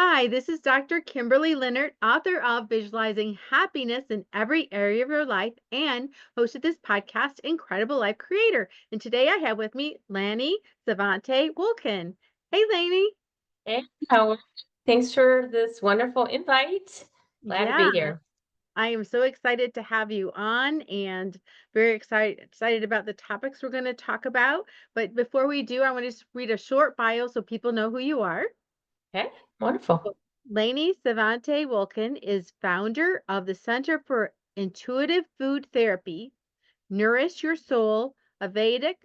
Hi, this is Dr. Kimberley Linert, author of Visualizing Happiness in Every Area of Your Life and host of this podcast, Incredible Life Creator. And today I have with me Lainie Sevante Wulkan. Hey, Lainie. Hey, Howard. Thanks for this wonderful invite. Glad to Yeah, be here. I am so excited to have you on and very excited about the topics we're going to talk about. But before we do, I want to just read a short bio so people know who you are. Okay, wonderful. Lainie Sevante Wulkan is founder of the Center for Intuitive Food Therapy, Nourish Your Soul, Ayurvedic,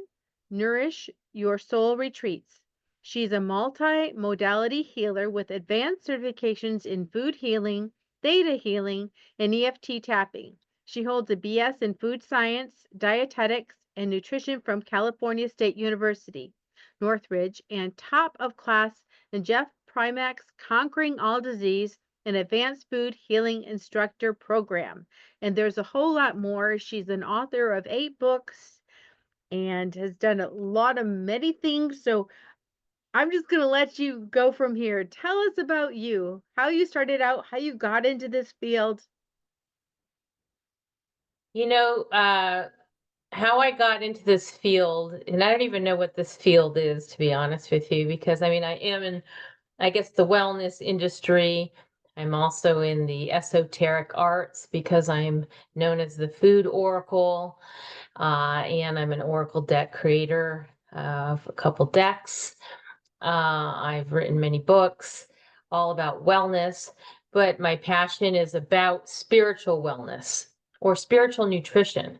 Nourish Your Soul Retreats. She's a multi-modality healer with advanced certifications in food healing, theta healing, and EFT tapping. She holds a BS in food science, dietetics, and nutrition from California State University, Northridge, and top of class in Jeff Primack's Conquering All Disease, an advanced food healing instructor program. And there's a whole lot more. She's an author of 8 books and has done a lot of many things. So I'm just going to let you go from here. Tell us about you, how you started out, how you got into this field. You know, how I got into this field, and I don't even know what this field is, to be honest with you, because I mean, I am in, I guess, the wellness industry. I'm also in the esoteric arts because I'm known as the food oracle, and I'm an oracle deck creator of a couple decks. I've written many books all about wellness, but my passion is about spiritual wellness or spiritual nutrition.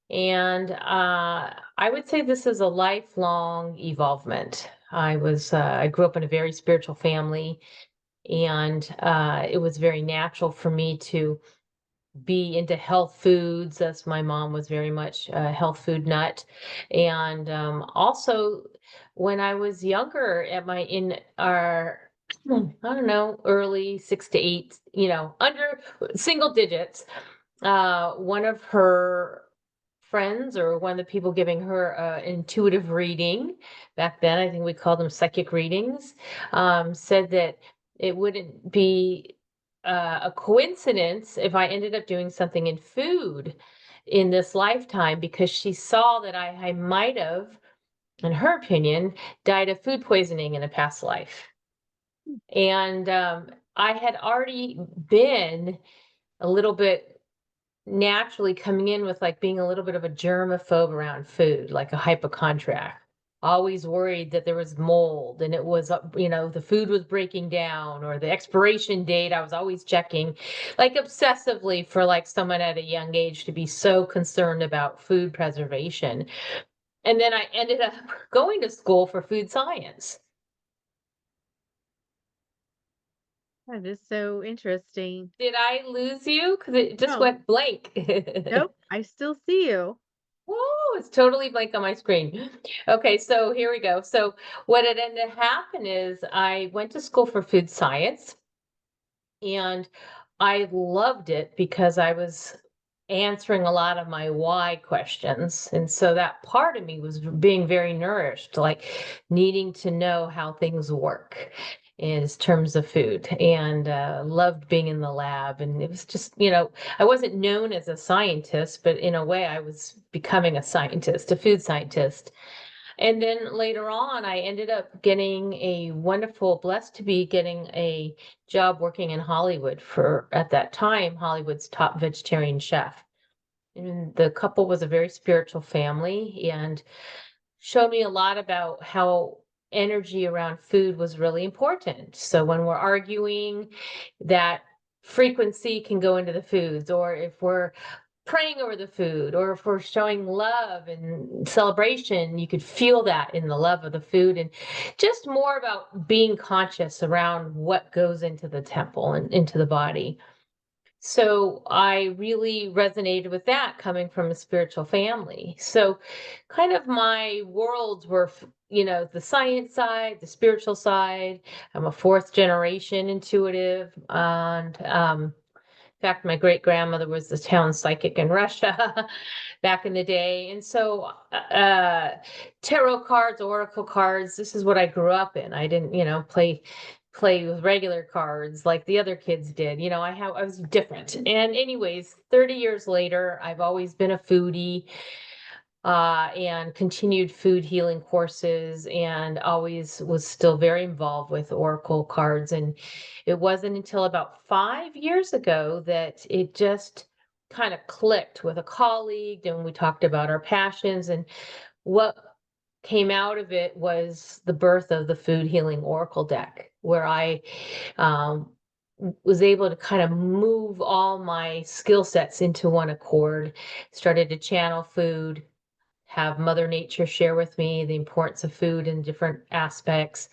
And I would say this is a lifelong evolvement. I grew up in a very spiritual family, and it was very natural for me to be into health foods, as my mom was very much a health food nut. And also, when I was younger, in our I don't know, early 6 to 8, under single digits, one of her friends or one of the people giving her intuitive reading back then, I think we called them psychic readings, said that it wouldn't be a coincidence if I ended up doing something in food in this lifetime, because she saw that I might have, in her opinion, died of food poisoning in a past life. And I had already been a little bit naturally coming in with like being a little bit of a germaphobe around food, like a hypochondriac. Always worried that there was mold and it was, the food was breaking down, or the expiration date. I was always checking, like obsessively, for like someone at a young age to be so concerned about food preservation. And then I ended up going to school for food science. That is so interesting. Did I lose you? Because it just No, went blank. nope, I still see you. Whoa, it's totally blank on my screen. Okay, so here we go. So what had ended up happening is I went to school for food science, and I loved it because I was answering a lot of my why questions. And so that part of me was being very nourished, like needing to know how things work in terms of food, and loved being in the lab. And it was just, I wasn't known as a scientist, but in a way I was becoming a scientist, a food scientist. And then later on, I ended up getting blessed to be getting a job working in Hollywood for, at that time, Hollywood's top vegetarian chef. And the couple was a very spiritual family and showed me a lot about how energy around food was really important. So when we're arguing, that frequency can go into the foods, or if we're praying over the food, or if we're showing love and celebration, you could feel that in the love of the food. And just more about being conscious around what goes into the temple and into the body. So I really resonated with that, coming from a spiritual family. So kind of my worlds were, the science side, the spiritual side. I'm a fourth generation intuitive, and In fact, my great grandmother was the town psychic in Russia back in the day. And so tarot cards, oracle cards, this is what I grew up in. I didn't, play with regular cards like the other kids did. I was different. And anyways, 30 years later, I've always been a foodie, and continued food healing courses, and always was still very involved with oracle cards. And it wasn't until about 5 years ago that it just kind of clicked with a colleague, and we talked about our passions, and what came out of it was the birth of the food healing oracle deck, where I was able to kind of move all my skill sets into one accord, started to channel food, have Mother Nature share with me the importance of food in different aspects,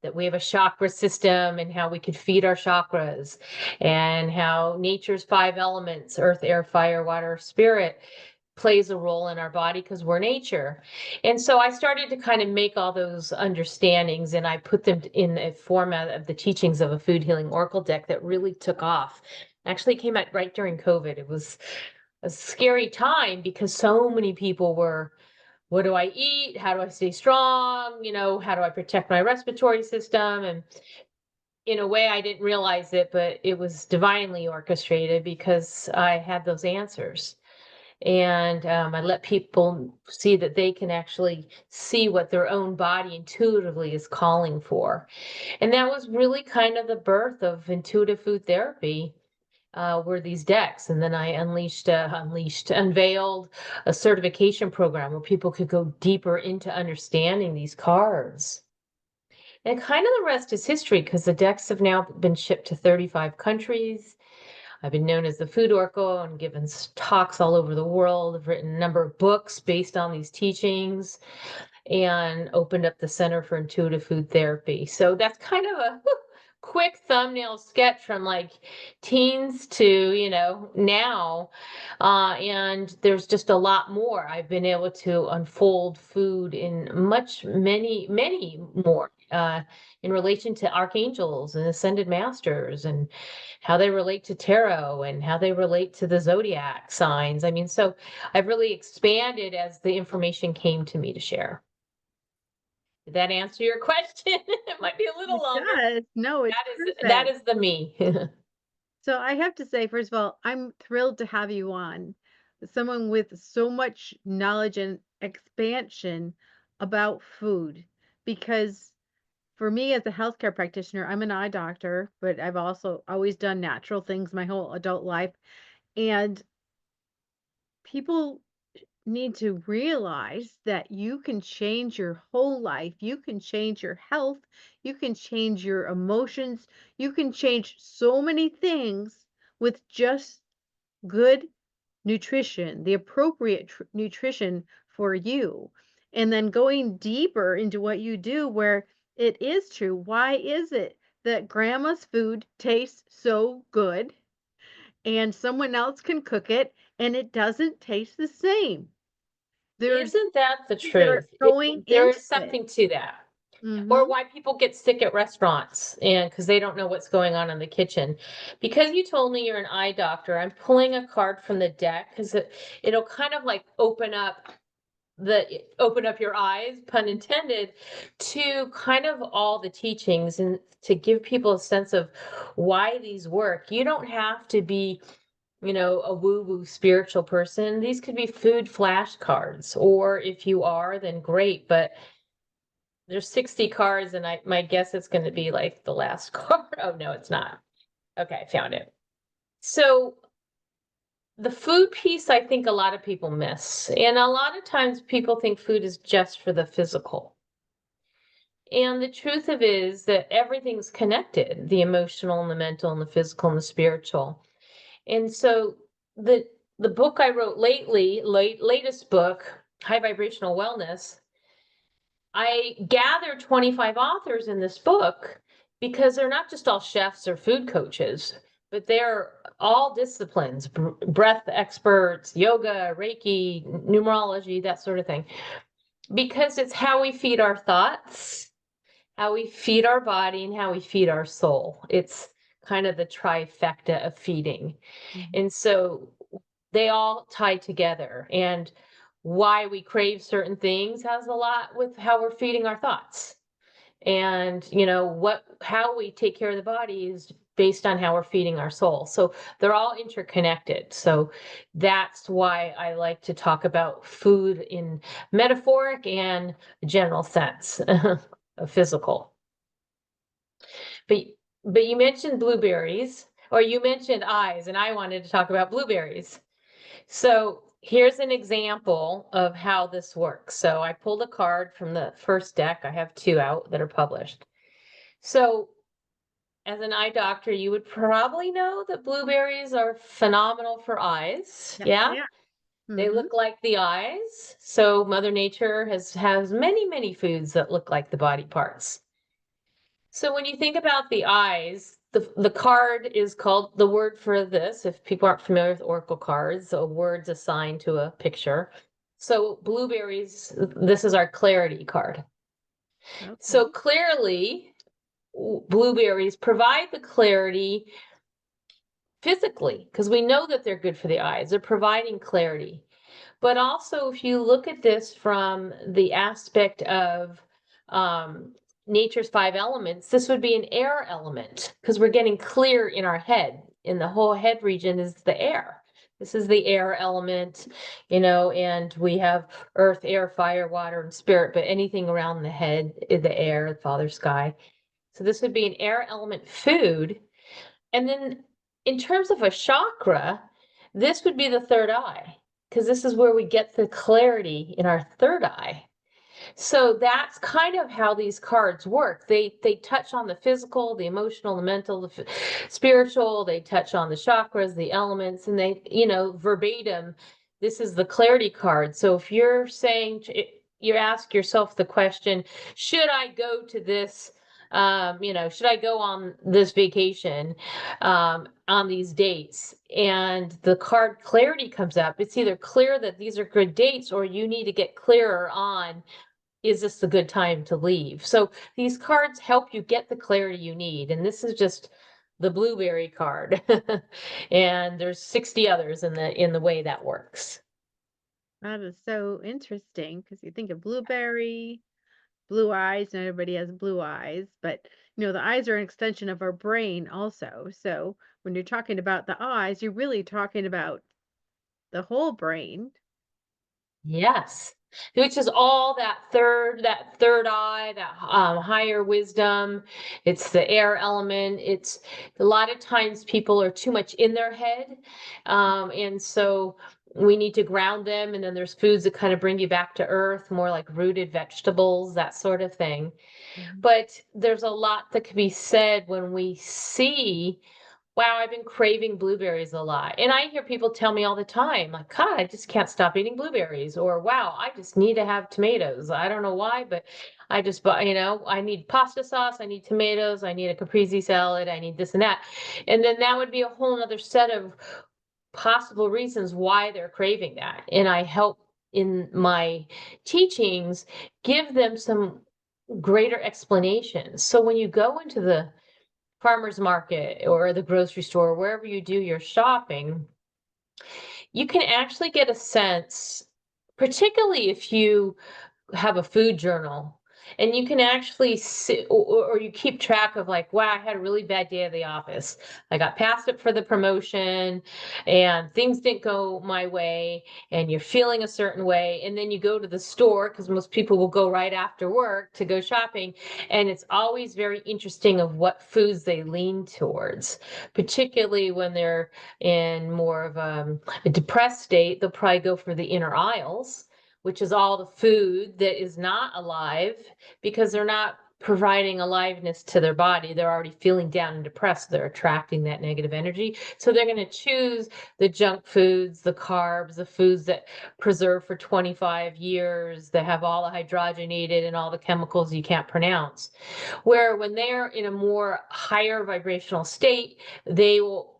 that we have a chakra system and how we could feed our chakras, and how nature's 5 elements, earth, air, fire, water, spirit, plays a role in our body because we're nature. And so I started to kind of make all those understandings, and I put them in a format of the teachings of a food healing oracle deck that really took off. Actually came out right during COVID. It was a scary time because so many people were, what do I eat? How do I stay strong? How do I protect my respiratory system? And in a way, I didn't realize it, but it was divinely orchestrated because I had those answers. And I let people see that they can actually see what their own body intuitively is calling for. And that was really kind of the birth of intuitive food therapy, were these decks. And then I unveiled a certification program where people could go deeper into understanding these cards. And kind of the rest is history, because the decks have now been shipped to 35 countries. I've been known as the food oracle and given talks all over the world. I've written a number of books based on these teachings, and opened up the Center for Intuitive Food Therapy. So that's kind of a quick thumbnail sketch from like teens to, now. And there's just a lot more. I've been able to unfold food in many more, in relation to archangels and ascended masters, and how they relate to tarot, and how they relate to the zodiac signs. I mean, so I've really expanded as the information came to me to share. Did that answer your question? It might be a little It longer. does. No, it's That perfect. is the me. So I have to say, first of all, I'm thrilled to have you on. Someone with so much knowledge and expansion about food. Because for me as a healthcare practitioner, I'm an eye doctor, but I've also always done natural things my whole adult life. And people need to realize that you can change your whole life. You can change your health. You can change your emotions. You can change so many things with just good nutrition, the appropriate nutrition for you. And then going deeper into what you do, where it is true. Why is it that grandma's food tastes so good and someone else can cook it and it doesn't taste the same? There's Isn't that the things that are truth? going There into is it. something to that. Or Mhm. why people get sick at restaurants, and because they don't know what's going on in the kitchen. Because you told me you're an eye doctor, I'm pulling a card from the deck because it'll kind of like open up your eyes, pun intended, to kind of all the teachings, and to give people a sense of why these work. You don't have to be, a woo-woo spiritual person. These could be food flashcards, or if you are, then great. But there's 60 cards, and my guess it's going to be like the last card. Oh no, it's not. Okay, I found it. So the food piece, I think a lot of people miss. And a lot of times people think food is just for the physical. And the truth of it is that everything's connected, the emotional and the mental and the physical and the spiritual. And so the book I wrote latest book, High Vibrational Wellness, I gathered 25 authors in this book because they're not just all chefs or food coaches, but they're all disciplines, breath experts, yoga, Reiki, numerology, that sort of thing. Because it's how we feed our thoughts, how we feed our body, and how we feed our soul. It's kind of the trifecta of feeding. Mhm. And so they all tie together. And why we crave certain things has a lot with how we're feeding our thoughts. And how we take care of the body is based on how we're feeding our soul. So they're all interconnected. So that's why I like to talk about food in metaphoric and general sense, of physical. But you mentioned blueberries, or you mentioned eyes, and I wanted to talk about blueberries. So here's an example of how this works. So I pulled a card from the first deck. I have 2 out that are published. So as an eye doctor, you would probably know that blueberries are phenomenal for eyes. Yes, Yeah. they are. They Mhm. look like the eyes. So Mother Nature has many, many foods that look like the body parts. So when you think about the eyes, the card is called, the word for this, if people aren't familiar with oracle cards, a word's assigned to a picture. So blueberries, this is our clarity card. So Okay. clearly, blueberries provide the clarity physically, because we know that they're good for the eyes. They're providing clarity. But also, if you look at this from the aspect of nature's 5 elements, this would be an air element, because we're getting clear in our head. In the whole head region is the air. This is the air element, and we have earth, air, fire, water, and spirit, but anything around the head is the air, the father sky. So this would be an air element food. And then in terms of a chakra, this would be the third eye, because this is where we get the clarity in our third eye. So that's kind of how these cards work. They touch on the physical, the emotional, the mental, the spiritual. They touch on the chakras, the elements, and they, verbatim, this is the clarity card. So if you're saying, you ask yourself the question, should I go to this, should I go on this vacation on these dates? And the card clarity comes up. It's either clear that these are good dates, or you need to get clearer on, is this a good time to leave? So these cards help you get the clarity you need. And this is just the blueberry card. And there's 60 others in the way that works. That is so interesting because you think of blueberry, blue eyes, and everybody has blue eyes, but the eyes are an extension of our brain also. So when you're talking about the eyes, you're really talking about the whole brain. Yes. Which is all that third eye, that higher wisdom. It's the air element. It's a lot of times people are too much in their head. And so we need to ground them. And then there's foods that kind of bring you back to earth, more like rooted vegetables, that sort of thing. Mhm. But there's a lot that can be said when we see, wow, I've been craving blueberries a lot. And I hear people tell me all the time, like, God, I just can't stop eating blueberries. Or, wow, I just need to have tomatoes. I don't know why, but I just, I need pasta sauce. I need tomatoes. I need a caprese salad. I need this and that. And then that would be a whole other set of possible reasons why they're craving that. And I help in my teachings give them some greater explanations. So when you go into the farmer's market or the grocery store, wherever you do your shopping, you can actually get a sense, particularly if you have a food journal, and you can actually see, or you keep track of, like, wow, I had a really bad day at the office. I got passed up for the promotion and things didn't go my way, and you're feeling a certain way. And then you go to the store, because most people will go right after work to go shopping. And it's always very interesting of what foods they lean towards, particularly when they're in more of a depressed state. They'll probably go for the inner aisles, which is all the food that is not alive, because they're not providing aliveness to their body. They're already feeling down and depressed. They're attracting that negative energy. So they're going to choose the junk foods, the carbs, the foods that preserve for 25 years, that have all the hydrogenated and all the chemicals you can't pronounce. Where when they're in a more higher vibrational state, they will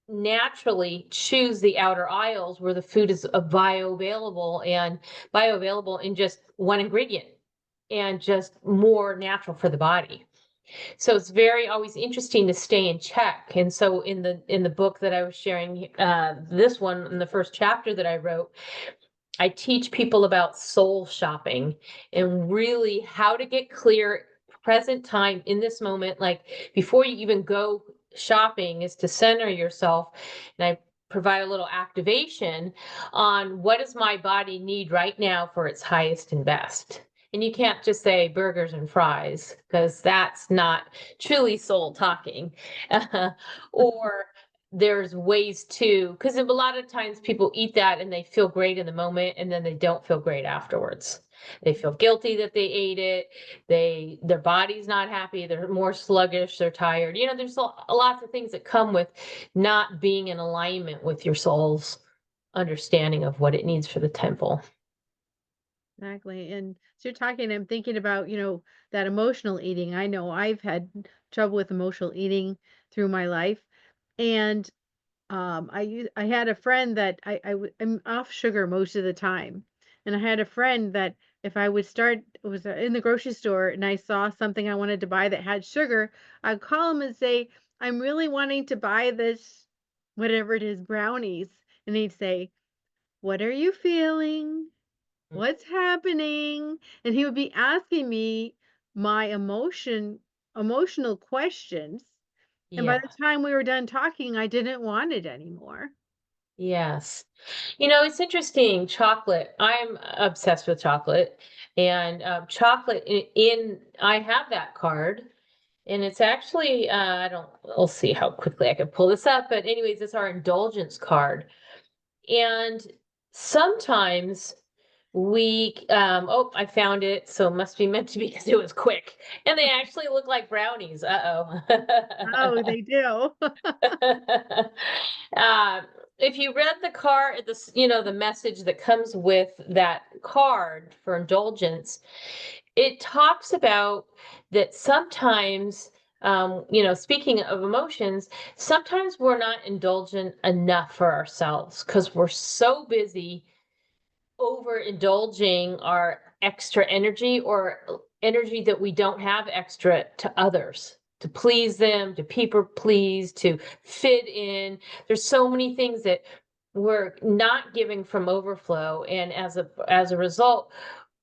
naturally choose the outer aisles where the food is bioavailable in just one ingredient, and just more natural for the body. So it's very always interesting to stay in check. And so in the book that I was sharing, this one in the first chapter that I wrote, I teach people about soul shopping and really how to get clear present time in this moment. Like before you even go shopping is to center yourself. And I provide a little activation on what does my body need right now for its highest and best. And you can't just say burgers and fries because that's not truly soul talking. Or there's ways to, because a lot of times people eat that and they feel great in the moment and then they don't feel great afterwards. They feel guilty that they ate it. Their body's not happy. They're more sluggish. They're tired. There's lots of things that come with not being in alignment with your soul's understanding of what it needs for the temple. Exactly. And so you're talking, I'm thinking about, that emotional eating. I know I've had trouble with emotional eating through my life. And I had a friend that I'm off sugar most of the time. And I had a friend that if I would start, was in the grocery store and I saw something I wanted to buy that had sugar, I'd call him and say, I'm really wanting to buy this, whatever it is, brownies. And he'd say, what are you feeling? What's happening? And he would be asking me my emotional questions. And by Yeah. the time we were done talking, I didn't want it anymore. Yes. It's interesting. Chocolate. I'm obsessed with chocolate. And chocolate I have that card. And it's actually, we'll see how quickly I can pull this up. But, anyways, it's our indulgence card. And sometimes oh, I found it. So it must be meant to be because it was quick. And they actually look like brownies. Oh, Uh-oh. they do. uh, if you read the card, the message that comes with that card for indulgence, it talks about that sometimes, speaking of emotions, sometimes we're not indulgent enough for ourselves because we're so busy overindulging our extra energy or energy that we don't have extra to others to please them, to people please, to fit in. There's so many things that we're not giving from overflow, and as a result,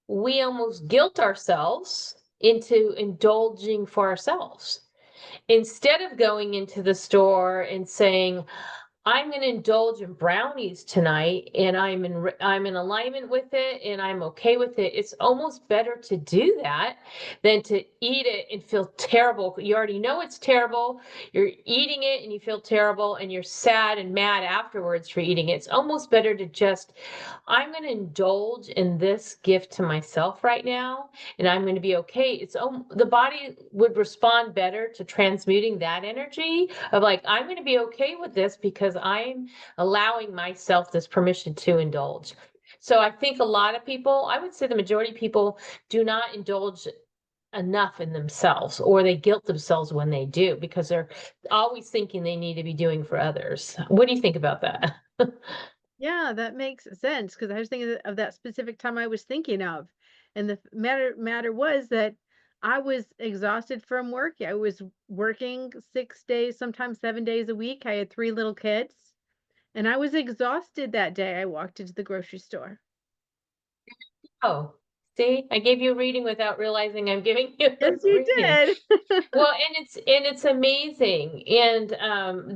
we almost guilt ourselves into indulging for ourselves instead of going into the store and saying, I'm going to indulge in brownies tonight and I'm in alignment with it and I'm okay with it. It's almost better to do that than to eat it and feel terrible. You already know it's terrible. You're eating it and you feel terrible and you're sad and mad afterwards for eating it. It's almost better to just, I'm going to indulge in this gift to myself right now and I'm going to be okay. The body would respond better to transmuting that energy of like, I'm going to be okay with this because I'm allowing myself this permission to indulge. So I think a lot of people, I would say the majority of people, do not indulge enough in themselves, or they guilt themselves when they do because they're always thinking they need to be doing for others. What do you think about that? Yeah, that makes sense because I was thinking of that specific time I was thinking of. And the matter was that I was exhausted from work. I was working 6 days, sometimes 7 days a week. I had three little kids, and I was exhausted that day I walked into the grocery store. Oh, see, I gave you a reading without realizing I'm giving you a Yes, you reading. did. Well, and it's amazing, and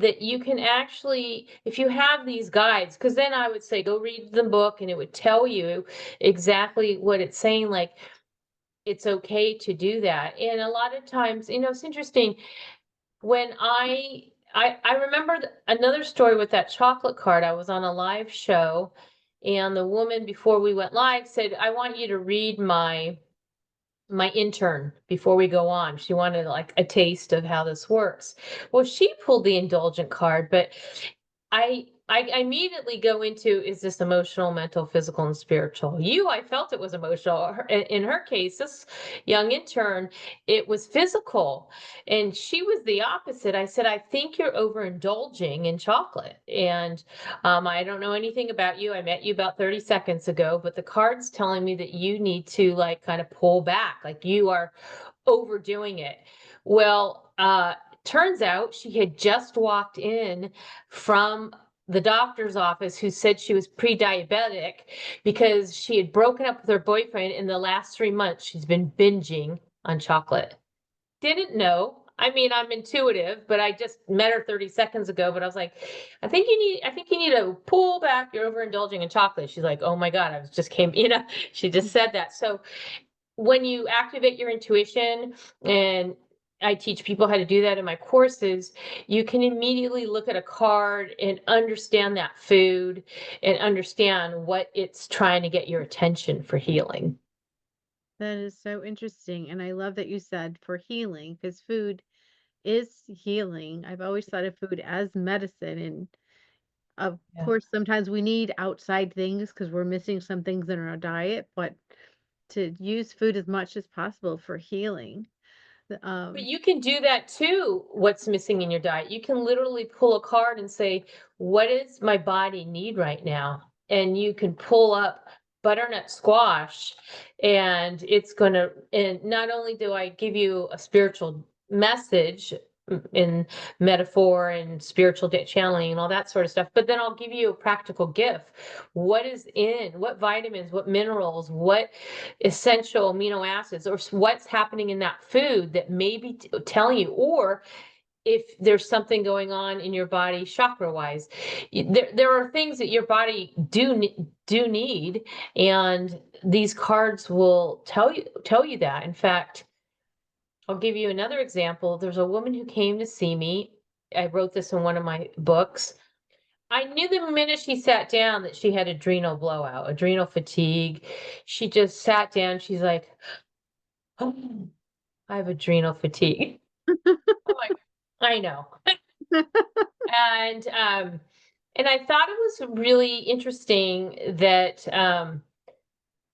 that you can actually, if you have these guides, because then I would say go read the book, and it would tell you exactly what it's saying. Like it's okay to do that, and a lot of times, it's interesting when I remember another story with that chocolate card. I was on a live show, and the woman before we went live said, "I want you to read my intern before we go on." She wanted like a taste of how this works. Well, she pulled the indulgent card, but I immediately go into, is this emotional, mental, physical, and spiritual? I felt it was emotional. In her case, this young intern, it was physical. And she was the opposite. I said, I think you're overindulging in chocolate. And I don't know anything about you. I met you about 30 seconds ago, but the card's telling me that you need to like kind of pull back. Like you are overdoing it. Well, turns out she had just walked in from the doctor's office who said she was pre-diabetic because she had broken up with her boyfriend. In the last 3 months, she's been binging on chocolate. Didn't know. I mean, I'm intuitive, but I just met her 30 seconds ago. But I was like, I think you need to pull back. You're overindulging in chocolate. She's like, oh my God, I was just came, she just said that. So when you activate your intuition, and I teach people how to do that in my courses, you can immediately look at a card and understand that food and understand what it's trying to get your attention for healing. That is so interesting. And I love that you said for healing, because food is healing. I've always thought of food as medicine. And of Yeah. course, sometimes we need outside things because we're missing some things in our diet, but to use food as much as possible for healing. But Um, you can do that too, what's missing in your diet. You can literally pull a card and say, what does my body need right now? And you can pull up butternut squash, and it's going to, and not only do I give you a spiritual message in metaphor and spiritual channeling and all that sort of stuff, but then I'll give you a practical gift. What is in, what vitamins, what minerals, what essential amino acids, or what's happening in that food that may be telling you, or if there's something going on in your body chakra wise. There are things that your body do need, and these cards will tell you that. In fact, I'll give you another example. There's a woman who came to see me. I wrote this in one of my books. I knew the minute she sat down that she had adrenal blowout, adrenal fatigue. She just sat down. She's like, oh, I have adrenal fatigue. I'm like, I know. And and I thought it was really interesting that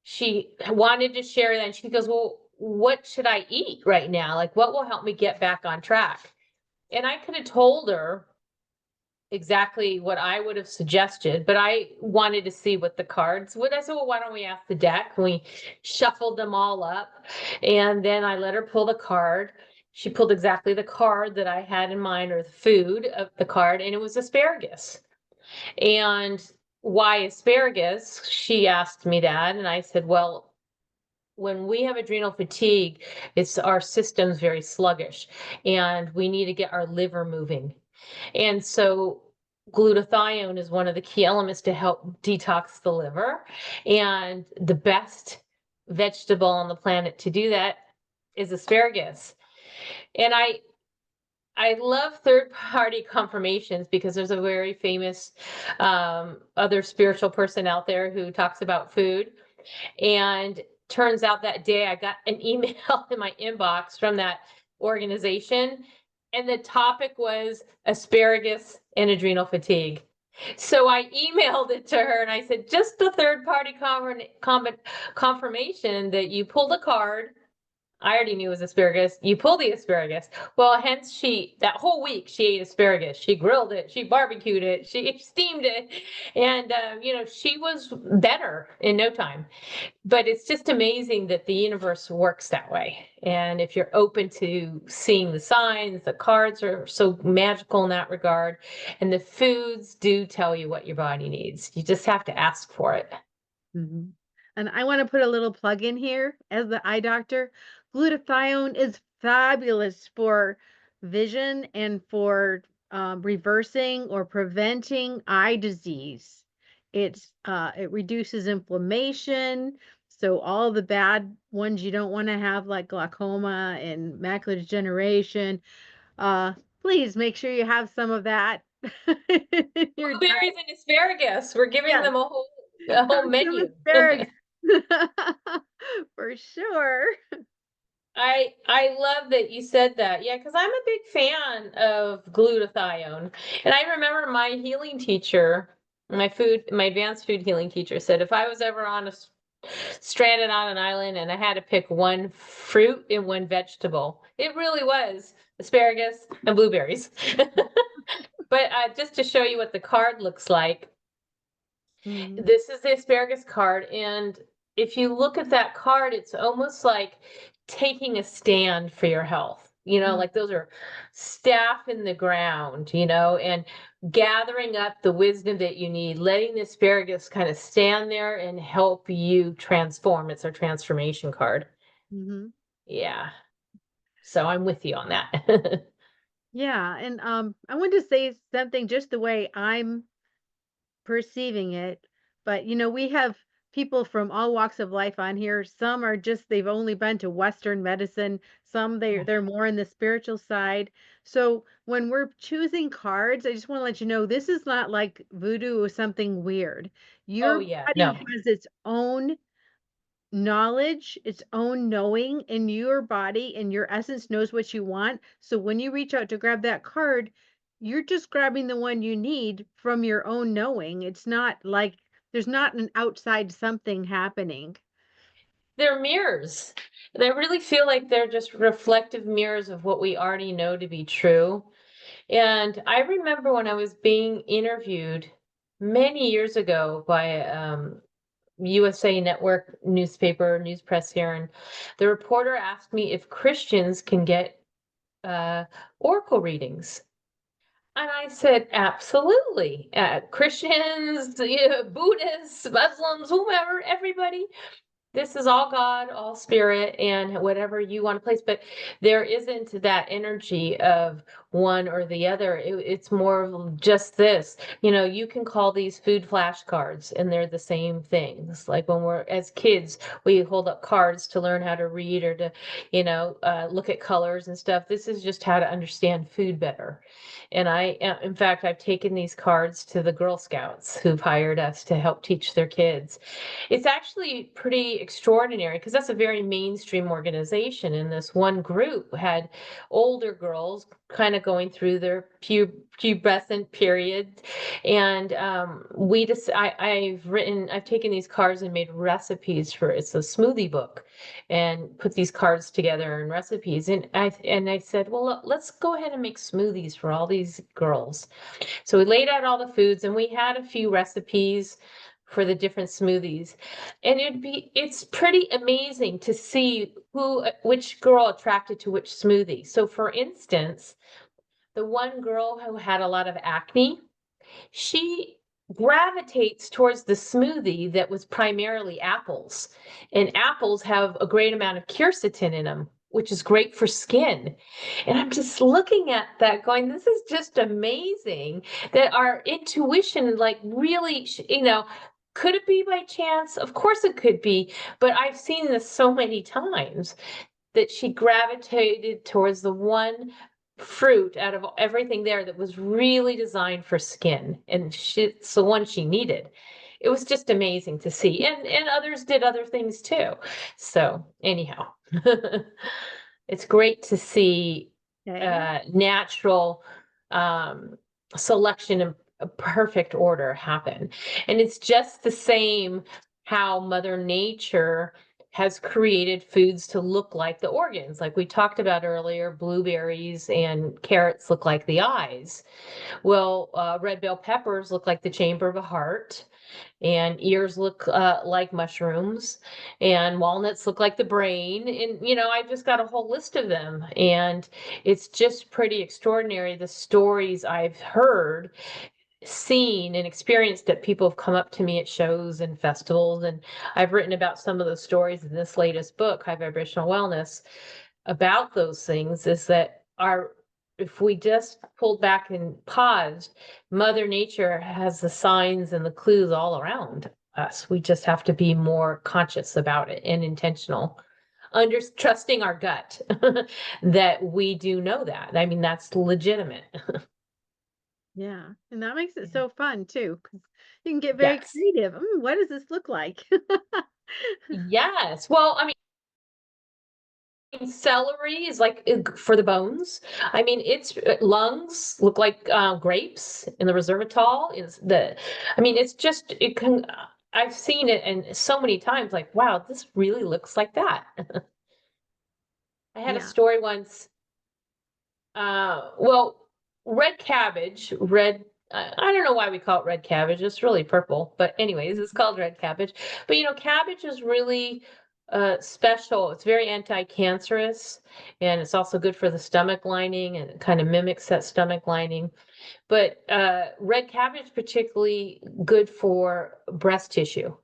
she wanted to share that. And she goes, well, what should I eat right now? Like, what will help me get back on track? And I could have told her exactly what I would have suggested, but I wanted to see what the cards would. I said, well, why don't we ask the deck? And we shuffled them all up, and then I let her pull the card. She pulled exactly the card that I had in mind, or the food of the card, and it was asparagus. And why asparagus? She asked me that, and I said, well, when we have adrenal fatigue, it's our system's very sluggish, and we need to get our liver moving. And so glutathione is one of the key elements to help detox the liver. And the best vegetable on the planet to do that is asparagus. And I love third party confirmations, because there's a very famous other spiritual person out there who talks about food. And turns out that day I got an email in my inbox from that organization, and the topic was asparagus and adrenal fatigue. So I emailed it to her and I said, just a third party confirmation that you pulled a card. I already knew it was asparagus. You pull the asparagus. Well, hence that whole week she ate asparagus. She grilled it. She barbecued it. She steamed it. And, she was better in no time. But it's just amazing that the universe works that way. And if you're open to seeing the signs, the cards are so magical in that regard. And the foods do tell you what your body needs. You just have to ask for it. mhm. And I want to put a little plug in here as the eye doctor. Glutathione is fabulous for vision and for reversing or preventing eye disease. It reduces inflammation, so all the bad ones you don't want to have, like glaucoma and macular degeneration. Uh, Please make sure you have some of that in your diet. Blueberries and asparagus. We're giving Yes, them a whole have some menu. asparagus. For sure. I love that you said that. Yeah, because I'm a big fan of glutathione. And I remember my healing teacher, my advanced food healing teacher said if I was ever stranded on an island and I had to pick one fruit and one vegetable, it really was asparagus and blueberries. But just to show you what the card looks like, Mhm. this is the asparagus card. And if you look at that card, it's almost like taking a stand for your health. Like those are staff in the ground, and gathering up the wisdom that you need, letting the asparagus kind of stand there and help you transform. It's our transformation card. Mm-hmm. Yeah. So I'm with you on that. Yeah, and I wanted to say something just the way I'm perceiving it. But we have people from all walks of life on here. Some are just they've only been to Western medicine. Some they're more in the spiritual side. So when we're choosing cards, I just want to let you know this is not like voodoo or something weird. Oh, Your yeah. body No. has its own knowledge, its own knowing in your body, and your essence knows what you want. So when you reach out to grab that card, you're just grabbing the one you need from your own knowing. It's not like there's not an outside something happening. They're mirrors. They really feel like they're just reflective mirrors of what we already know to be true. And I remember when I was being interviewed many years ago by USA Network newspaper, news press here, and the reporter asked me if Christians can get uh, oracle readings. And I said, absolutely. Christians, Buddhists, Muslims, whomever, everybody. This is all God, all spirit, and whatever you want to place. But there isn't that energy of one or the other. It's more of just this. You can call these food flashcards, and they're the same things. Like when we're as kids, we hold up cards to learn how to read or to, look at colors and stuff. This is just how to understand food better. And in fact, I've taken these cards to the Girl Scouts who've hired us to help teach their kids. It's actually pretty extraordinary because that's a very mainstream organization. And this one group had older girls kind of going through their pubescent period. And I've taken these cards and made recipes it's a smoothie book and put these cards together and recipes. And I said, well, let's go ahead and make smoothies for all these girls. So we laid out all the foods and we had a few recipes for the different smoothies. And it's pretty amazing to see which girl attracted to which smoothie. So for instance, the one girl who had a lot of acne, she gravitates towards the smoothie that was primarily apples. And apples have a great amount of quercetin in them, which is great for skin. And I'm just looking at that going, this is just amazing that our intuition, like really, could it be by chance? Of course it could be, but I've seen this so many times that she gravitated towards the one fruit out of everything there that was really designed for skin, and it's the one she needed. It was just amazing to see, and others did other things too. So anyhow, it's great to see Okay. natural um, selection in a perfect order happen. And it's just the same how Mother Nature has created foods to look like the organs. Like we talked about earlier, blueberries and carrots look like the eyes. Well, red bell peppers look like the chamber of a heart, and ears look like mushrooms, and walnuts look like the brain. And, I've just got a whole list of them. And it's just pretty extraordinary the stories I've heard, seen, and experienced that people have come up to me at shows and festivals. And I've written about some of those stories in this latest book, High Vibrational Wellness, about those things is that if we just pulled back and paused, Mother Nature has the signs and the clues all around us. We just have to be more conscious about it and intentional. Trusting our gut that we do know that. I mean, that's legitimate. Yeah. And that makes it so fun too, 'cause you can get very Yes. creative. What does this look like? Yes. Well, I mean, celery is like for the bones. I mean, its lungs look like grapes, and the resveratrol is I mean, it's just, it can, I've seen it and so many times like, wow, this really looks like that. I had a Yeah. story once, well, red cabbage, I don't know why we call it red cabbage. It's really purple, but anyways, it's called red cabbage. But cabbage is really special. It's very anti-cancerous, and it's also good for the stomach lining, and it kind of mimics that stomach lining. But red cabbage particularly good for breast tissue,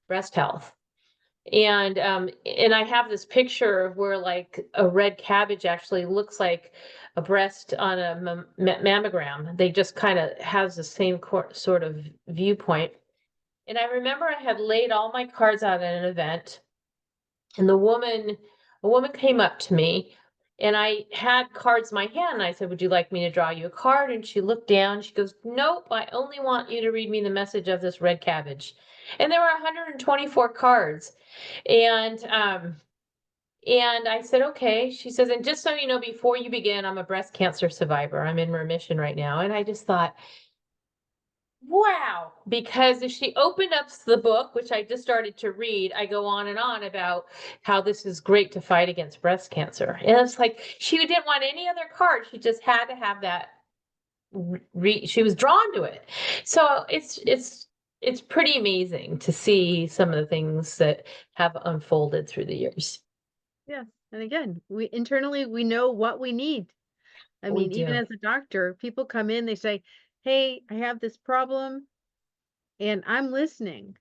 breast health. And I have this picture of where like a red cabbage actually looks like a breast on a mammogram. They just kind of has the same sort of viewpoint. And I remember I had laid all my cards out at an event, and a woman came up to me, and I had cards in my hand, and I said, "Would you like me to draw you a card?" And she looked down, she goes, "Nope, I only want you to read me the message of this red cabbage." And there were 124 cards. And and I said, "Okay." She says, "And just so you know, before you begin, I'm a breast cancer survivor. I'm in remission right now." And I just thought, wow, because if she opened up the book, which I just started to read, I go on and on about how this is great to fight against breast cancer. And it's like she didn't want any other card. She just had to have that. She was drawn to it. So it's pretty amazing to see some of the things that have unfolded through the years. Yes. And again, we internally we know what we need. I We mean, even do. as a doctor, people come in, they say, "Hey, I have this problem," and I'm listening.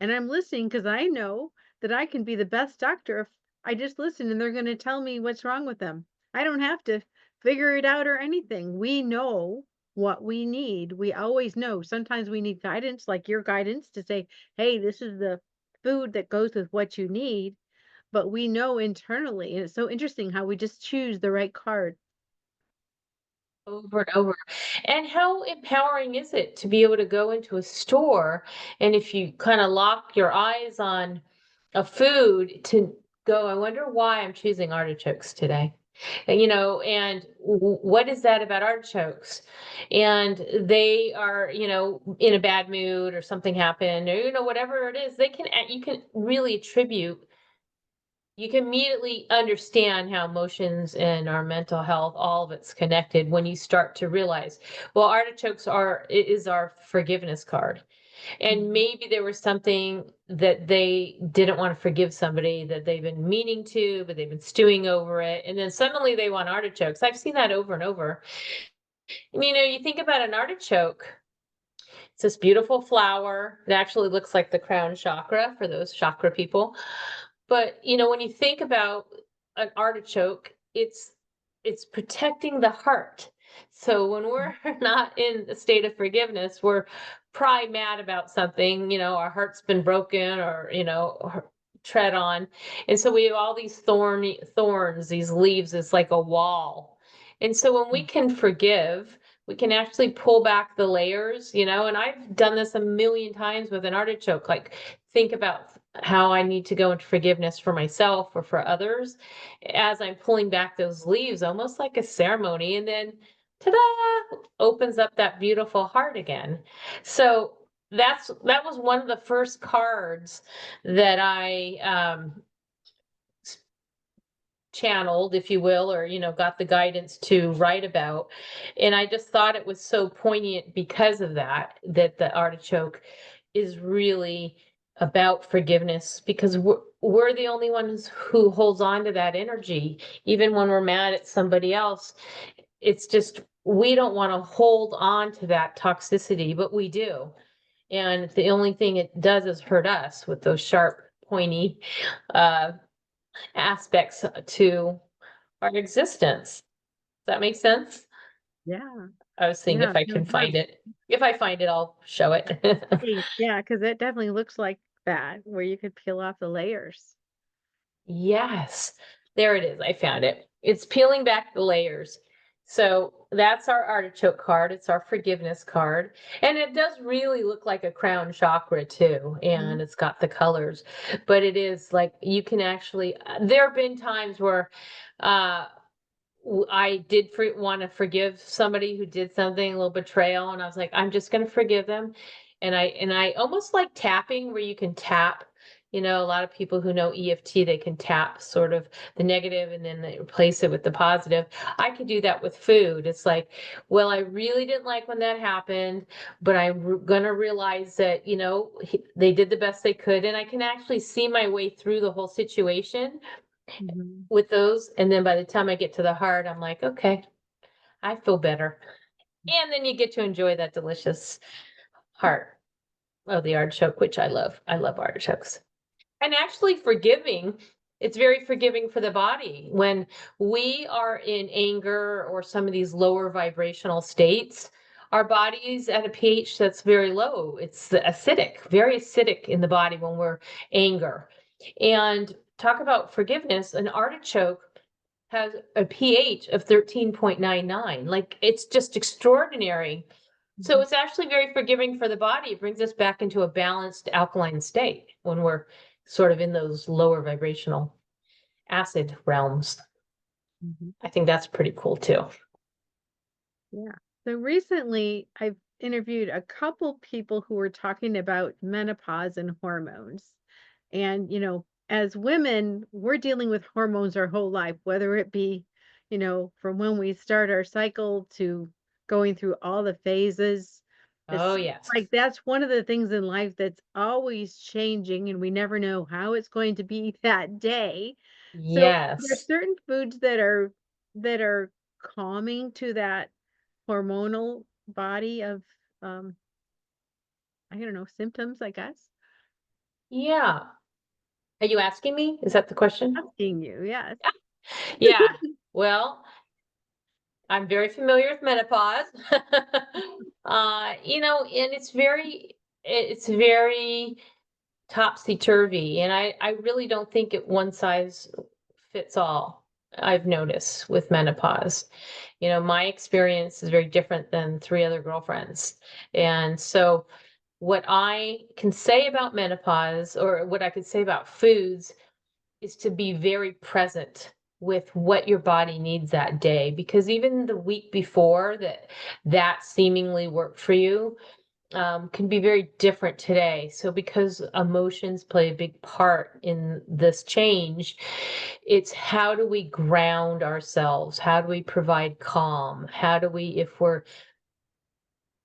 And I'm listening because I know that I can be the best doctor if I just listen and they're going to tell me what's wrong with them. I don't have to figure it out or anything. We know what we need. We always know. Sometimes we need guidance, like your guidance, to say, "Hey, this is the food that goes with what you need." But we know internally. And it's so interesting how we just choose the right card. Over and over. And how empowering is it to be able to go into a store, and if you kind of lock your eyes on a food, to go, "I wonder why I'm choosing artichokes today." And what is that about artichokes? And they are, in a bad mood, or something happened, or, whatever it is, you can really attribute, you can immediately understand how emotions and our mental health, all of it's connected when you start to realize, well, artichokes is our forgiveness card. And Mhm. maybe there was something that they didn't want to forgive somebody that they've been meaning to, but they've been stewing over it. And then suddenly they want artichokes. I've seen that over and over. And, you think about an artichoke, it's this beautiful flower. It actually looks like the crown chakra for those chakra people. But when you think about an artichoke, it's protecting the heart. So when we're not in a state of forgiveness, we're probably mad about something, our heart's been broken, or tread on. And so we have all these thorns, these leaves, it's like a wall. And so when we can forgive, we can actually pull back the layers, and I've done this a million times with an artichoke. Like, think about how I need to go into forgiveness for myself or for others as I'm pulling back those leaves, almost like a ceremony. And then, ta-da, opens up that beautiful heart again. So that was one of the first cards that I channeled, if you will, or got the guidance to write about. And I just thought it was so poignant because of that the artichoke is really about forgiveness, because we're the only ones who holds on to that energy, even when we're mad at somebody else. It's just, we don't want to hold on to that toxicity, but we do. And the only thing it does is hurt us with those sharp, pointy uh aspects to our existence. Does that make sense? Yeah. I was seeing Yeah. if I No, can it does. find it. If I find it, I'll show it. Hey, yeah, because it definitely looks like that, where you could peel off the layers. Yes, there it is. I found it. It's peeling back the layers. So that's our artichoke card. It's our forgiveness card. And it does really look like a crown chakra too. And Mhm. it's got the colors. But it is like, you can actually, there have been times where uh I did want to forgive somebody who did something, a little betrayal, and I was like, I'm just going to forgive them. And I almost like tapping, where you can tap You know, a lot of people who know EFT, they can tap sort of the negative and then they replace it with the positive. I could do that with food. It's like, well, I really didn't like when that happened, but I'm going to realize that, you know, they did the best they could. And I can actually see my way through the whole situation Mhm. with those. And then by the time I get to the heart, I'm like, okay, I feel better. And then you get to enjoy that delicious heart of the artichoke, which I love. I love artichokes. And actually forgiving, it's very forgiving for the body. When we are in anger or some of these lower vibrational states, our body's at a pH that's very low. It's acidic, very acidic in the body when we're anger. And talk about forgiveness, an artichoke has a pH of 13.99. Like it's just extraordinary. So Mhm. it's actually very forgiving for the body. It brings us back into a balanced alkaline state when we're sort of in those lower vibrational acid realms. Mhm. I think that's pretty cool too. Yeah. So recently, I've interviewed a couple people who were talking about menopause and hormones. And, as women, we're dealing with hormones our whole life, whether it be, from when we start our cycle to going through all the phases. Oh, It's yes. like that's one of the things in life that's always changing, and we never know how it's going to be that day. So there's Yes. certain foods that are calming to that hormonal body of, um, I don't know, symptoms, I guess. Yeah. Are you asking me? Is that the question? Asking you, yes. Yeah. Well, I'm very familiar with menopause. And it's very topsy-turvy, and I really don't think it one size fits all. I've noticed with menopause. You know, my experience is very different than three other girlfriends. And so what I can say about menopause or what I could say about foods is to be very present with what your body needs that day, because even the week before that seemingly worked for you can be very different today. So, because emotions play a big part in this change, it's how do we ground ourselves? How do we provide calm? How do we, if we're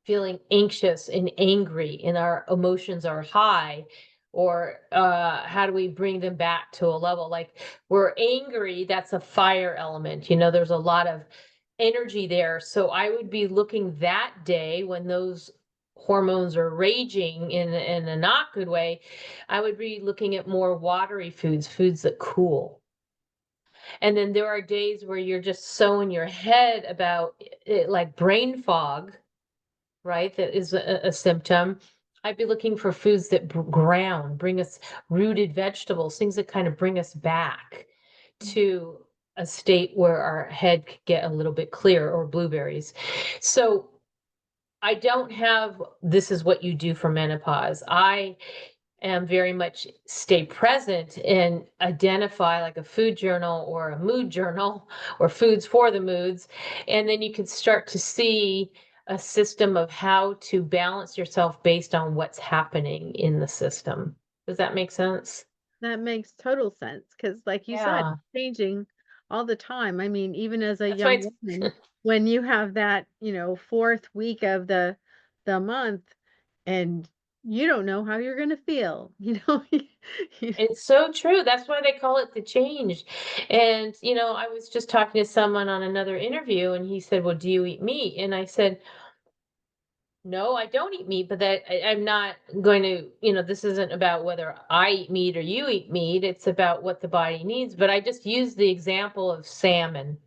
feeling anxious and angry and our emotions are high, or how do we bring them back to a level like we're angry? That's a fire element. You know, there's a lot of energy there. So I would be looking that day when those hormones are raging in a not good way. I would be looking at more watery foods, foods that cool. And then there are days where you're just so in your head about it, like brain fog, right? That is a symptom. I'd be looking for foods that ground, bring us rooted vegetables, things that kind of bring us back to a state where our head could get a little bit clear, or blueberries. So I don't have this is what you do for menopause. I am very much stay present and identify like a food journal or a mood journal or foods for the moods. And then you can start to see a system of how to balance yourself based on what's happening in the system. Does that make sense? That makes total sense because, like you said, Yeah. it's changing all the time. I mean, even as a That's why young it's woman, when you have that, fourth week of the month and you don't know how you're gonna feel, You it's so true. That's why they call it the change. And, you know, I was just talking to someone on another interview and he said, well, do you eat meat? And I said, no, I don't eat meat, but I'm not going to, this isn't about whether I eat meat or you eat meat. It's about what the body needs. But I just used the example of salmon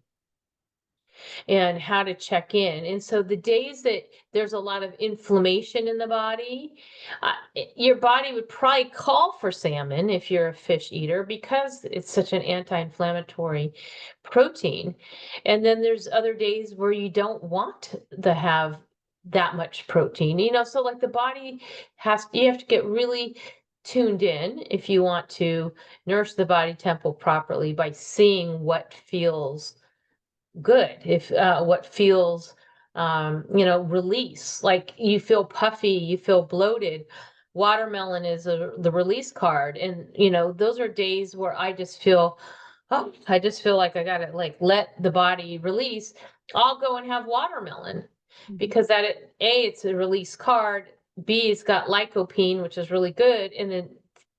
and how to check in. And so the days that there's a lot of inflammation in the body, your body would probably call for salmon if you're a fish eater because it's such an anti-inflammatory protein. And then there's other days where you don't want to have that much protein, so like the body you have to get really tuned in if you want to nourish the body temple properly by seeing what feels good, if what feels release, like you feel puffy, you feel bloated. watermelon is the release card. And, you know, those are days where I just feel, oh, I just feel like I gotta like let the body release. I'll go and have watermelon Mhm. because it's a release card. B, it's got lycopene, which is really good. And then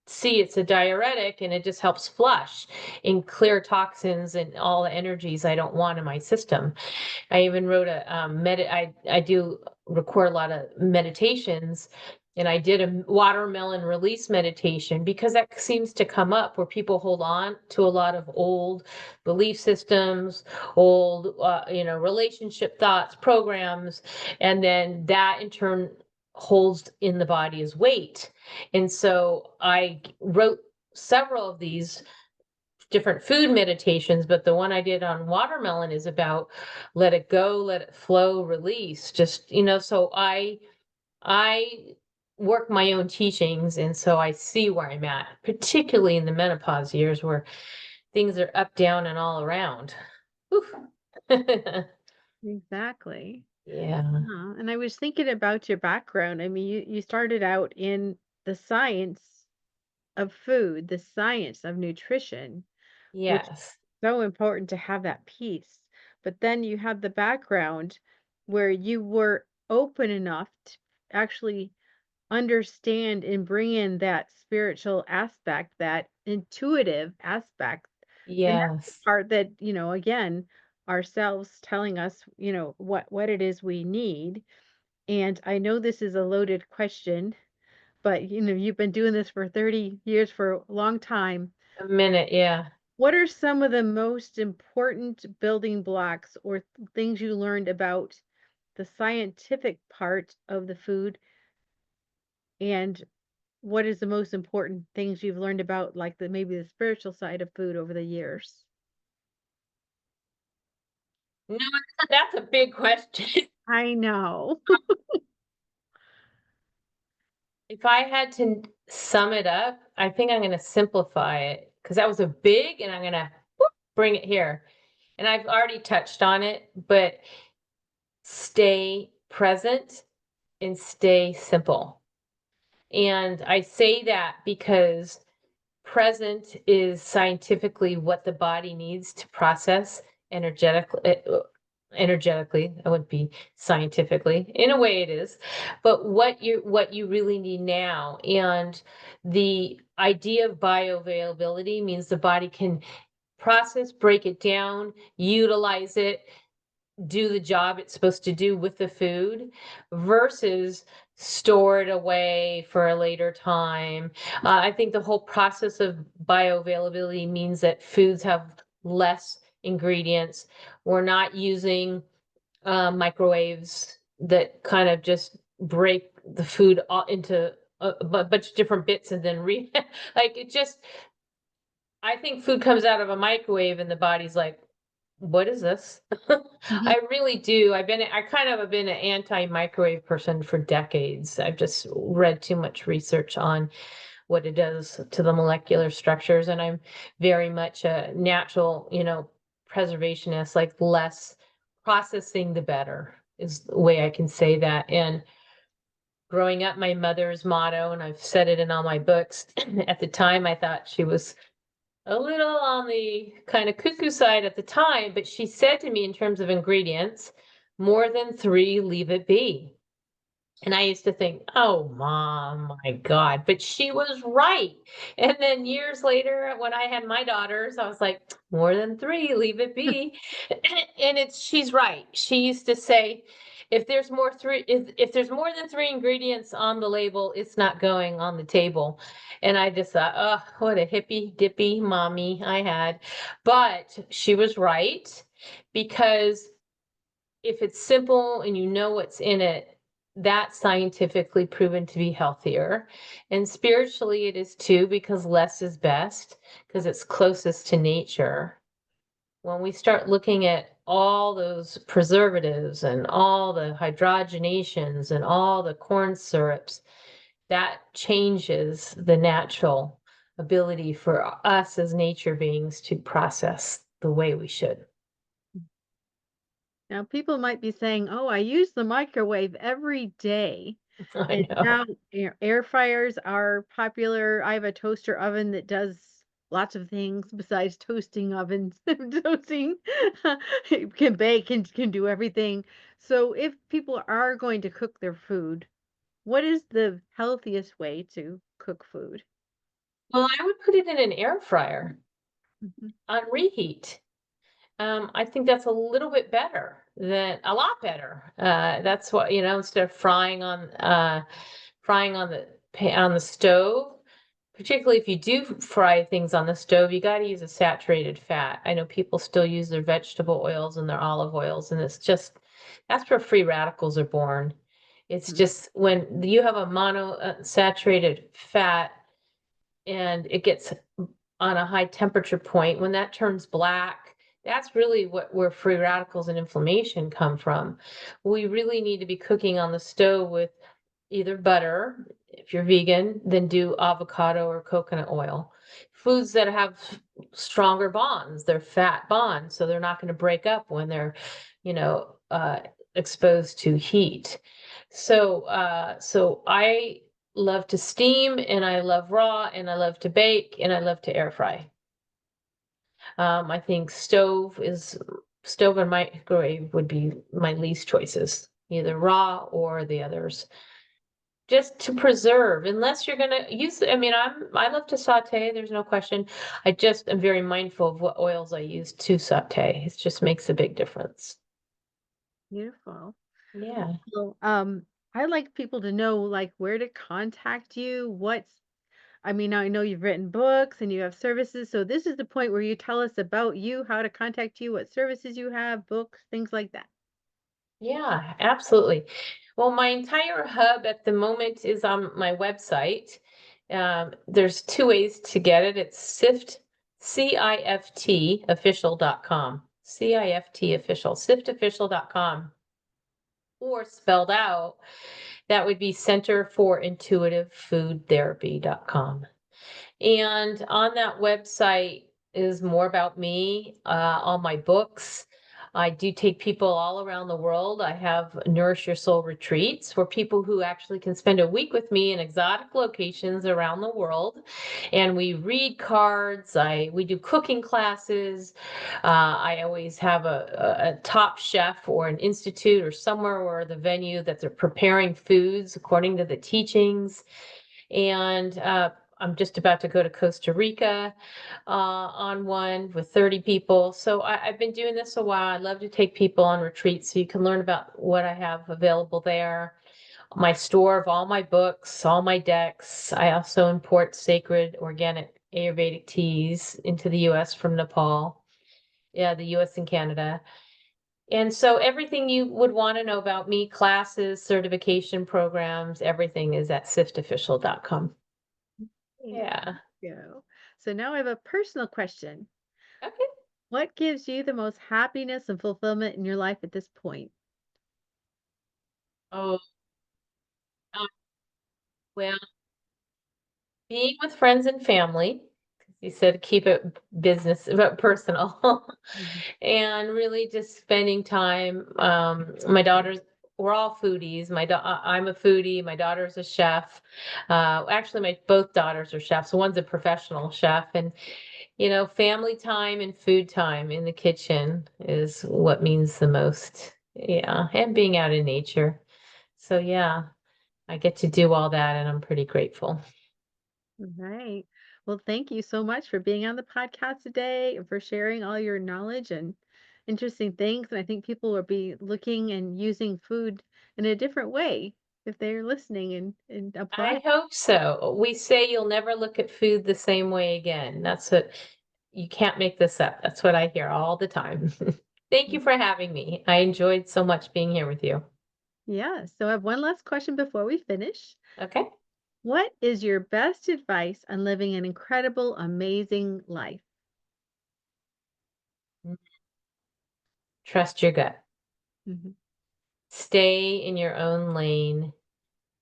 C, it's a diuretic and it just helps flush and clear toxins and all the energies I don't want in my system. I even wrote I do record a lot of meditations, and I did a watermelon release meditation because that seems to come up where people hold on to a lot of old belief systems, old, relationship thoughts, programs, and then that in turn holds in the body as weight. And so I wrote several of these different food meditations, but the one I did on watermelon is about let it go, let it flow, release. Just, so I work my own teachings, and so I see where I'm at, particularly in the menopause years where things are up, down, and all around. Oof. Exactly. Yeah. And I was thinking about your background. I mean, you started out in the science of food, the science of nutrition, which is Yes. so important to have that piece. But then you had the background where you were open enough to actually understand and bring in that spiritual aspect, that intuitive aspect. And that's the Yes. part that, again, ourselves telling us, what it is we need. And I know this is a loaded question, but you've been doing this for 30 years, for a long time. A minute. Yeah. What are some of the most important building blocks or things you learned about the scientific part of the food? And what is the most important things you've learned about, like, maybe the spiritual side of food over the years? No, that's a big question. I know. If I had to sum it up, I think I'm going to simplify it because that was a big, and I'm going to bring it here. And I've already touched on it, but stay present and stay simple. And I say that because present is scientifically what the body needs to process energetically. Energetically, that would be scientifically. In a way, it is, but what you really need now, and the idea of bioavailability means the body can process, break it down, utilize it, do the job it's supposed to do with the food versus store it away for a later time. I think the whole process of bioavailability means that foods have less ingredients. We're not using microwaves that kind of just break the food into a bunch of different bits and then like it just, I think food comes out of a microwave and the body's like, what is this? Mhm. I really do. I kind of have been an anti-microwave person for decades. I've just read too much research on what it does to the molecular structures. And I'm very much a natural, preservationist, like less processing the better is the way I can say that. And growing up, my mother's motto, and I've said it in all my books, at the time I thought she was a little on the kind of cuckoo side at the time, but she said to me in terms of ingredients, more than three, leave it be. And I used to think, oh, mom, my God. But she was right. And then years later, when I had my daughters, I was like, more than three, leave it be. And she's right. She used to say, if there's more than three ingredients on the label, it's not going on the table. And I just thought, oh, what a hippy dippy mommy I had. But she was right, because if it's simple and you know what's in it, that's scientifically proven to be healthier. And spiritually, it is too, because less is best, because it's closest to nature. When we start looking at all those preservatives and all the hydrogenations and all the corn syrups, that changes the natural ability for us as nature beings to process the way we should. Now, people might be saying, "Oh, I use the microwave every day." I And know. now air fryers are popular. I have a toaster oven that does lots of things besides toasting ovens. Toasting it can bake and can do everything. So if people are going to cook their food, what is the healthiest way to cook food? Well, I would put it in an air fryer Mhm, on reheat. I think that's a lot better. That's what, instead of frying on on the stove, particularly if you do fry things on the stove, you got to use a saturated fat. I know people still use their vegetable oils and their olive oils, and that's where free radicals are born. It's mhm. just when you have a mono saturated fat and it gets on a high temperature point, when that turns black, that's really where free radicals and inflammation come from. We really need to be cooking on the stove with either butter, if you're vegan, then do avocado or coconut oil. Foods that have stronger bonds, they're fat bonds, so they're not going to break up when they're, you know, uh, exposed to heat. So I love to steam and I love raw and I love to bake and I love to air fry. I think stove and microwave would be my least choices, either raw or the others. Just to preserve, unless you're gonna use, I mean, I love to saute, there's no question. I just am very mindful of what oils I use to saute. It just makes a big difference. Beautiful. Yeah. So, I'd like people to know, like, where to contact you. I mean, I know you've written books and you have services. So this is the point where you tell us about you, how to contact you, what services you have, books, things like that. Yeah, absolutely. Well, my entire hub at the moment is on my website. There's two ways to get it. It's CIFT, CIFT official.com, CIFT official, CIFTofficial.com, or spelled out, that would be Center for Intuitive Food Therapy.com. And on that website is more about me, all my books. I do take people all around the world. I have Nourish Your Soul Retreats for people who actually can spend a week with me in exotic locations around the world. And we read cards. We do cooking classes. I always have a top chef or an institute or somewhere where the venue that they're preparing foods according to the teachings. And I'm just about to go to Costa Rica on one with 30 people. So I've been doing this a while. I love to take people on retreats so you can learn about what I have available there. My store of all my books, all my decks. I also import sacred organic Ayurvedic teas into the US from Nepal. Yeah, the US and Canada. And so everything you would want to know about me, classes, certification programs, everything is at siftofficial.com. Thank Yeah. you. So now I have a personal question. Okay. What gives you the most happiness and fulfillment in your life at this point? Oh, uh, well, being with friends and family, 'cause you said keep it business, but personal, Mhm. and really just spending time. My daughters, we're all foodies. I'm a foodie. My daughter's a chef. Actually, my both daughters are chefs. So one's a professional chef, and family time and food time in the kitchen is what means the most. Yeah, and being out in nature. So yeah, I get to do all that, and I'm pretty grateful. Right. Well, thank you so much for being on the podcast today and for sharing all your knowledge and interesting things. And I think people will be looking and using food in a different way if they're listening and applying. I hope so. We say you'll never look at food the same way again. That's what you can't make this up. That's what I hear all the time. Thank you for having me. I enjoyed so much being here with you. Yeah. So I have one last question before we finish. Okay. What is your best advice on living an incredible, amazing life? Trust your gut. Mhm. Stay in your own lane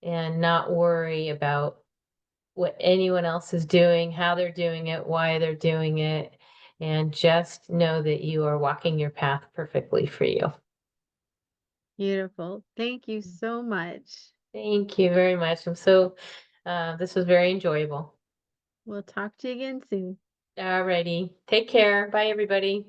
and not worry about what anyone else is doing, how they're doing it, why they're doing it, and just know that you are walking your path perfectly for you. Beautiful. Thank you so much. Thank you very much. This was very enjoyable. We'll talk to you again soon. Alrighty. Take care. Bye, everybody.